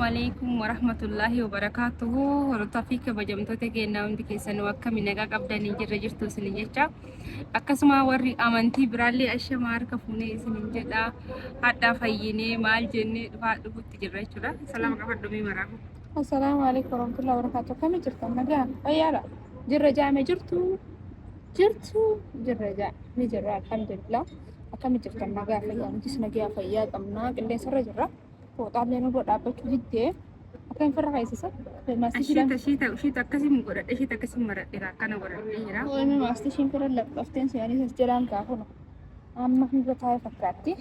Assalamualaikum warahmatullahi wabarakatuh. Hordofii kabajamtoota keenyaa hundi keessanuu akkamiin nagaa qabdanii jirtu isiniin jecha. Akkasuma warri amantii biraallee ashamaa harka fuunee isiniin jedha. Hadhaa fayyinee maal jennee dhufutti jirra jechuudha. Salaama qabadhumii maraafu. Assalamu alaikum warahmatullahi wabarakatuh. Kami jirtan nagaa fayyaadha. Jirra jaame jirtu jirra jaa ni jirra alhamdulillah. Akkami jirtan nagaa fayyaa nutis nagaa fayyaa qabna qilleensarra jirra. Fooxaallee nu godhaabachuu diddee akka hin farra kaayisisa. Shiita akkasiin godhadhe shiita akkasiin maradheera akkana godhadhee jira. Oolmi maastishiin fira laphafteen seenanii as jedhaan kaafuna. Amma hin taa'e fakkaatti.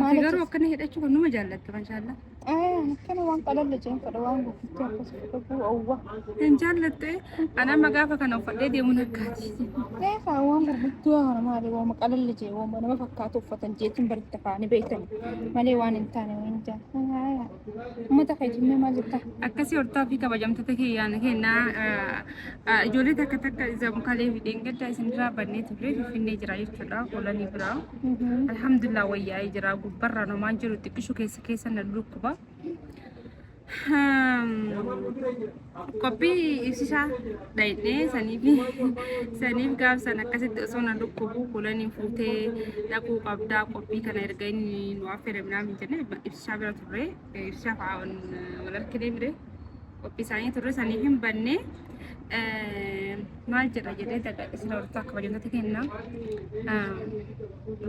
Ati garuu akkana hidhachuu kan numa jaallatte maashaallah. Akkana waan qalalla jeen fedha waan guddiftuu akkasii fedhuu awwa. Hin jaallatte anama gaafa kana uffadhee deemuun akkaati. Neefa waan gurguddoo kana maali waan qalalla jee waan nama fakkaatu uffatan jeetiin baritti kaa'anii beektan malee waan hin taane waan jaallatama. Uummata keejimmee maal jetta? Akkasii hortaa fi kabajamtoota keeyyaan kennaa ijoollee takka zamkalee fi dheengaddaa isinirraa bannee turre finfinnee jira jechuudha kolanii biraa. Alhamdulillah wayyaa'ee jira gubbarraa namaan jiru xiqqishu keessa na lukkuba. Kopi ibsisaa dhaydhee saniif gaafsan akkasitti osoo na lukkubu kolanii fuutee dhaquu qabdaa qophii kana erga inni nu affeeramnaa hin jenne ibsisaa bira turre ibsisaa fa'aa wal harkinee bire qophii isaanii turre saniif hin banne maal jedha jedhee sila hortaa kabajamtoota kennaa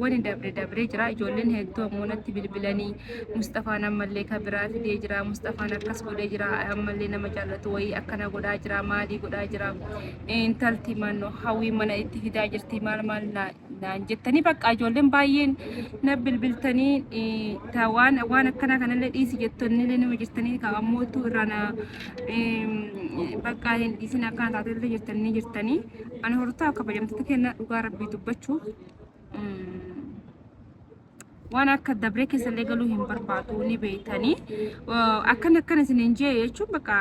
wani dabree jira ijoolleen hedduu ammoo natti bilbilanii Mustafaan ammallee kan biraa fidee jira Mustafaan akkas godhee jira ammallee nama jaallatu wayii akkana godhaa jira maalii godhaa jira intalti mannoo hawwii mana itti fidaa jirti maal naan jettanii bakka ijoolleen baay'een na bilbiltanii waan akkana kanallee dhiisi jettonnillee nama jirtanii kaa'ammootu irrana bakka hin dhiisin akkana taatellee jirtanii ani hortaa kabajamtoota kennaa dhugaa rabbii dubbachuuf waan akka dabree keessallee galuu hin barbaadu ni beeytanii akkana isiniin jee jechuun bakka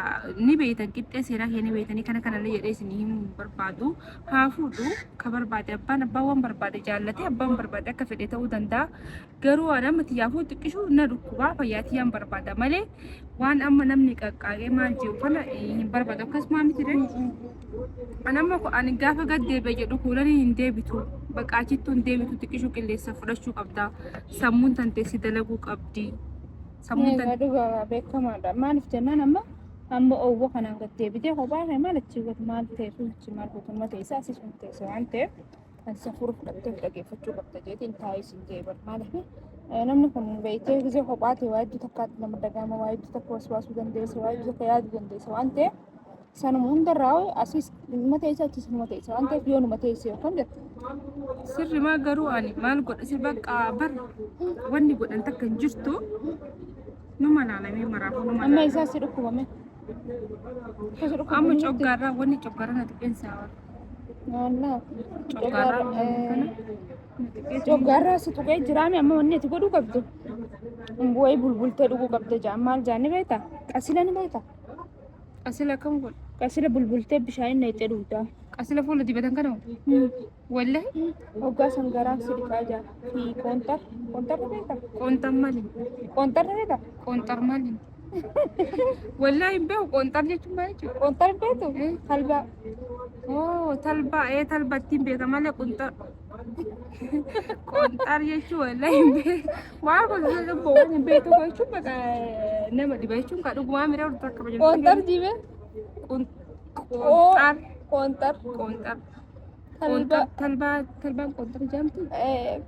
ni beeytan qixxee seeraa kee ni beeytanii kanallee jedhee isinii hin barbaadu haa fuudhu ka barbaade abbaan waan barbaade jaallatee abbaan barbaade akka fedhe ta'uu danda'a garuu waan amma xiyyaafuu xiqqishuu na dhukkubaa fayyaatiyyaan barbaada malee waan amma namni qaqqaaqee maal jiru kana hin barbaadu akkasuma miti dee ani gaafa gad deebi'e jedhu kuulanii hin deebitu baqaachittuu hin deebitu xiqqishuu qilleessa fudhachuu qabda. Sammuun tanteessi dalaguu qabdi. Sammuun dhugaa beekamaadha. Maaliif jennaan amma owwa kanaan gad deebitee kophaa kee maal achi gad maal teessu achi maal guutummaa teessaa asii sun teesse waan ta'eef kan safuura fudhattee dhageeffachuu qabda jeetiin taa'ee sin deebiin maaliif namni kun beektee gisee kophaa ta'e waa hedduu takkaatti nama dhagahama waa hedduu takka waswaasuu dandeessa waa hedduu takka yaaduu dandeessa waan ta'eef sanuma hundarraa asiis numa teessa achis numa teessa waan ta'eef yoo numa teesse yookaan jette. Sirri maa garuu ani maal godha si bakka bar wanni godhan takka hin jirtu numa laalamee maraafuu numa amma isaa si dhukkubame amma coggaarraa wanni coggaarraa na xiqqeensaa coggaarraa si tuqee jiraame amma wanni ati godhuu qabdu wayi bulbultee dhuguu qabda jaan maal jaan ni beekta qasila ni beekta qasila kam godha qasila bulbultee bishaan na itti dhugdaa qasila fuula dibatan kana wallahi hoggaa sangaraa si dhiqaa jaa fi qoontar beekta qoontar maali beekta qoontar maali wallahi hin beeku qoontar jechuun maal jechuudha qoontar beektu talbaa talbaa ittiin beeka malee qoontar jechuun wallahi hin beeku waan gosa dhabboo waan hin beeku jechuun bakka nama dhiba jechuun kan dhugumaa miira horta akka bajjan qoontar jibe qoontar talbaan qoontar jaamti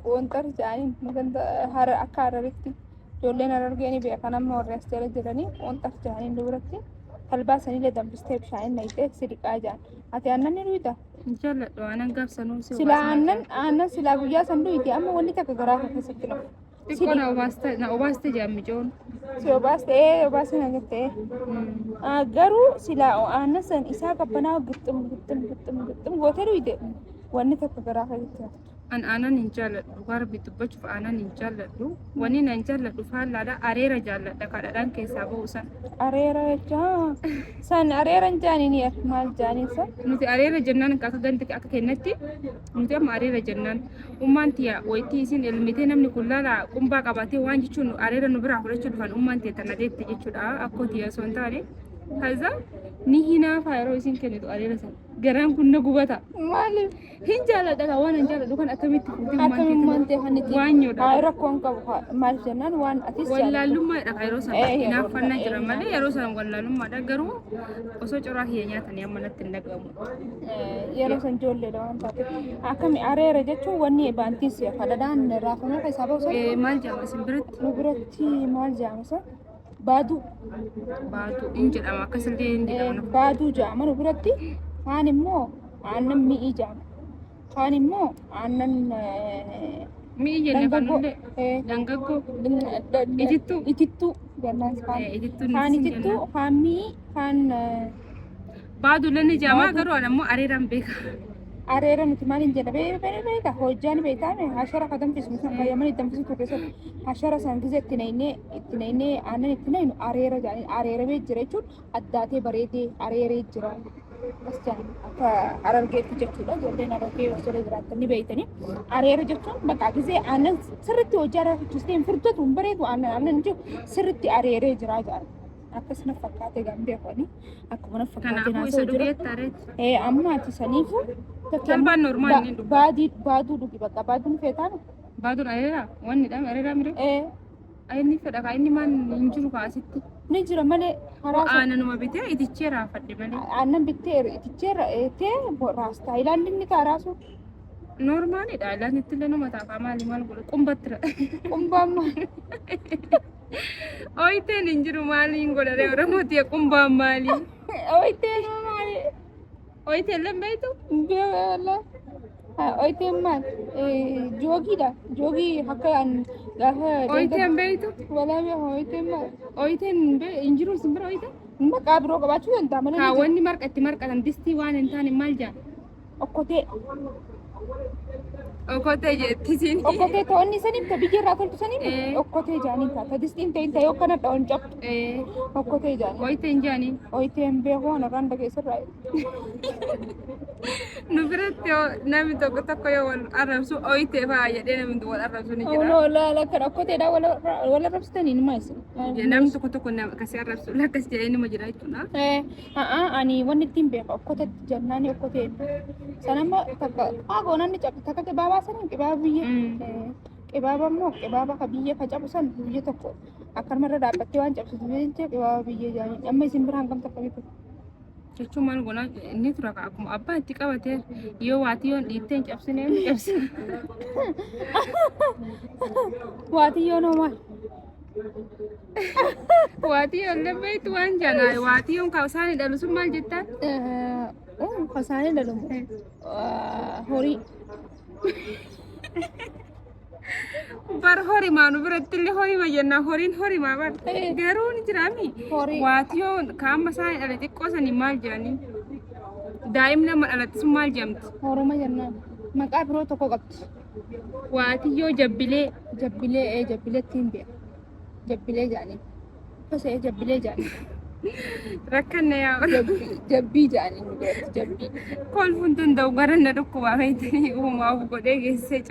qoontar jaaniin hara akka hararitti ijoolleen harargeeni beekan amma warri as jala jiranii qoontar jaaniin duratti talbaa sanillee dambistee bishaaniin nayitee si dhiqaa jaan ati aannan ni dhuyita jaalladhu aannan gaafsanuu sila aannan silaa guyyaa san dhuyiti amma wanni takka garaa keessatti qabu xiqqoo na obaaste jaammijoon si obaaste nagattee garuu silaa aannan san isaa qabbanaa gixxum gootee dhuyite wanni takka garaa keessatti an aanan hin jaalladhu garbi dubbachuuf aanan hin jaalladhu wanni nan jaalladhu faallaadha areera jaalladha kadhadhaan keessaa ba'u san Areera jecha san areera hin jaaniin maal jaaniin san? nuti areera jennaan akka ganti akka kennatti nuti amma areera jennaan ummaan tiya wayitii isin elmitee namni kun laala qumbaa qabatee waan jechuun areera nu biraa fudhachuu dhufan ummaan tiya tana deetti jechuudha akkoo tiya osoo hin taane kaza ni hinaafa yeroo isin kennitu areera san garaan kun na gubata Maaliif? hin jaalladha waan hin jaalladhu kan akkamitti fuutee Akkamiin ta'e kan itti waan yoodha rakkoon qabu maal jennaan waan atis wallaalummaadha yeroo sana hinaaffannaa jira malee yeroo sana wallaalummaadha garuu osoo coraa kiyya nyaatanii amma natti hin dhagahamu. yeroo san ijoolleedha waan taate akkami areera jechuun wanni baantiis kadhadhaan raafamee keessaa ba'u san Maal jedhama isin biratti? nu biratti maal jedhama san baaduu Baatu hin jedhama akkasillee hin jedhama. baaduu jedhama nu biratti kaan immoo aannan mi'ii jedhama kaan immoo aannan Mi'i jenne kan hundee dangaggoo itittuu itittuu jennaan kaan itittuun kaan isin itittuu jenna. kaan mi'ii kaan Baatu lanni jedhama garuu ani ammoo areeraan beeka. areera nuti maal hin jedha beeka hojjaan beekame hashara kadamfisu san qayyaman itti danfisu turre san hashara san gize itti naynee aannan itti naynu areera jedhanii areeramee jira jechuun addaatee bareedee areeree jira as jedhan akka arargeetti jechuudha ijoolleen arargee osoo jiraatan ni beeytanii areera jechuun bakka gizee aannan sirritti hojii arargeessistee hin furdatu hin bareedu aannan jiru sirritti areeree jira jedhan akkasuma fakkaatee gambee kwani akkuma fakkaatee Kanaafuu isa dhugeetti areetti. amma ati saniifu Salphaan normaal ni dhugu. baaduu dhugi bakka baaduun feetaan Baatuun areeraa wanni dha areeraa mire. Inni fedha kaa inni maan hin jiru kaasitti. ni jira malee karaa Aananuma bitee itichee raafadhe malee. aannan bittee iticheerra eetee raastaa ilaalli inni kaaraasu Normaalidha ilaanitti illee nama taafaa maali maal godhe qumbattira. qumbaan Ooyiteen hin jiru maaliin godhare Oromooti qumbaan maali? oyitee maali Ooyiteen lambeetu? beela oyitee maal joogiidha joogii akka gaafa Ooyiteen beeytu? walaa oyitee maal Ooyiteen hin jiru isin bira ooyiteen? maqaa biroo qabaachuu danda'a malee Kaawwanni marqa itti marqatan distii waan hin taane maal jaan? okkotee Okkotee jetti siin. okkotee ta'onni saniif ta biyya irraa toltu Eh. saniif okkotee jaaniin taata distiin ta'in ta'e akkana dha'oon cabtu okkotee jaaniin Ooyiteen jaaniin. oyiteen beekuu waan irraan dhageessirraa Nu biratti namni tokko tokko yoo wal arrabsu ooyitee fa'aa jedhee namni wal arrabsu ni jira. laala kan okkoteedha wal arrabsitanii nima isin Namni tokko tokko akkasii arrabsu lakkas jedhee nama jira jechuudha. ani wanni ittiin beeka okkoteetti jennaani okkoteen sanamma takka qaagoo namni cabdu takka qibaabaa saniin qibaaba biyya qibaaba immoo qibaaba ka biyya ka cabu san biyya tokko akkanumarra dhaabbattee waan cabsitu jecha qibaaba biyya jaaniin amma isin biraan kam takka bitu Jechuun maal goona inni tura akkuma abbaa itti qabatee yoo waatii yoon dhiittee hin cabsine ni cabsa. waatiyyoo noomaal Waatii yoon lammeetu waan jaanaa waatii yoon kaawusaanii dhalu sun maal jettaan? kasaanii dhalumu horii Bar horimaa nu biratti illee horima jennaa horiin horimaa bar garuu ni jiraami. Horii. Waatii yoon kaamma isaanii dhala xiqqoo sanii maal jedhanii? Daa'imni nama dhalatti sun maal jedhamti? horuma jennaan maqaa biroo tokko qabdi Waatii yoo jabbilee jabbileettiin beeka jabbilee jaaniin kosee jabbilee jaaniin rakkanna yaa jabbii jaaniin nu biratti jabbii kolfuun danda'u garanna dhukkubaa feetanii uumaaf godhee geessee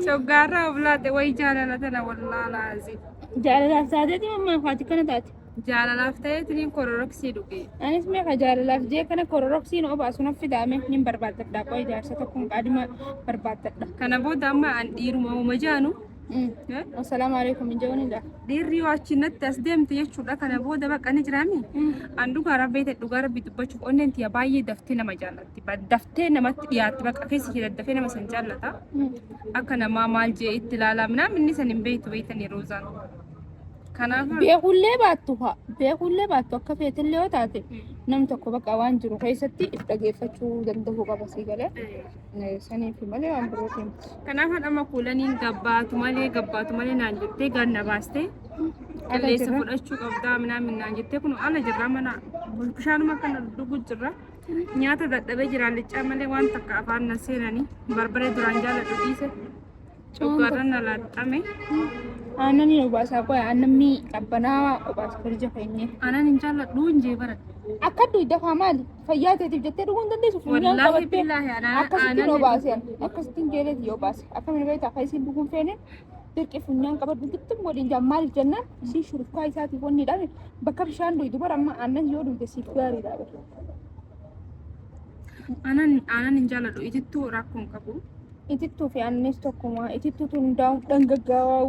coggaarraa of laate wayi jaalala tana wallaalaasi. jaalalaaf taateeti mammaa faati kana taate Jaalalaaf ta'eetiin kororoksii dhuge. anis meeqa jaalalaaf jee kana kororoksiin obaasu naf fidaame nin barbaaddadha qoy jaarsa tokkoon qaadima barbaaddadha Kana booda amma an dhiiruma uuma jaanu assalaamu alaikum hin jehuunidha dhiirri yoo achinatti as deemte jechuudha. Kana booda bakka ni jiraami. An dhugaa rabbii ta'e dhugaa rabbii dubbachuuf onneen tiyya baay'ee daftee nama jaallatti. Daftee namatti dhiyaatti bakka keessa kee daddafee nama san jaallata. Akka namaa maal jee itti ilaalaa minaan inni san hin beektu beektanii roozaan. Kanaaf beekullee baattu akka feetillee yoo taate nam tokko bakka waan jiru keessatti if dhageeffachuu danda'u qaba sii galee saniif malee waan birootiin kanaaf amma kuulaniin gabbaatu malee naan jettee ganna baastee qilleessa fudhachuu qabdaa minaan naan jettee kun ala jirra mana bishaanuma kana dhuguu jirra. nyaata dadhabee jira allichaa malee waan takka afaan na seenanii barbaree duraan jaaladhu dhiise coggaarra na laaxxame Aannan ni obaasaa qoya aannan mii qabbanaa obaas firija keenye. aanan hin jaaladhu hin jee baradhu. Akka addu dafaa maali? Fayyaa ta'eetiif jettee dhuguu hin dandeessu. Wallaahi billaahi Akkasittiin obaaseen akkasittiin jeeleeti obaase. Akka mana beektaa akka isiin dhuguun feene dirqi funyaan qabadhu gittim waliin jaan maaliif jennaan isii shurufkaa isaatiif wanni dhabe bakka bishaan dhuyi dubara amma aannan yoo dhugde siif gaariidha. aanan hin jaaladhu itittuu rakkoon qabu. Itittuu fi aannis tokkuma itittuutu hundaa'u dhangaggaa'u.